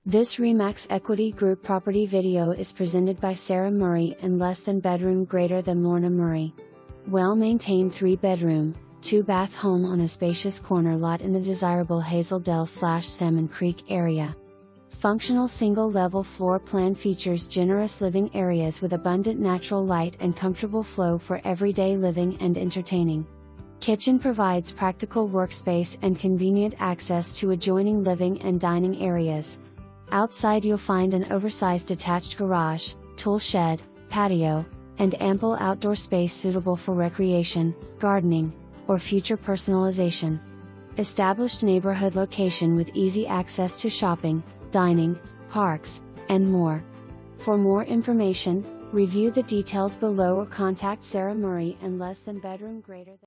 This RE/MAX Equity Group property video is presented by Sarah Murray and less than bedroom greater than Lorna Murray. Well-maintained 3-bedroom, 2-bath home on a spacious corner lot in the desirable Hazel Dell / Salmon Creek area. Functional single-level floor plan features generous living areas with abundant natural light and comfortable flow for everyday living and entertaining. Kitchen provides practical workspace and convenient access to adjoining living and dining areas. Outside you'll find an oversized detached garage, tool shed, patio, and ample outdoor space suitable for recreation, gardening, or future personalization. Established neighborhood location with easy access to shopping, dining, parks, and more. For more information, review the details below or contact Sarah Murray and less than bedroom greater than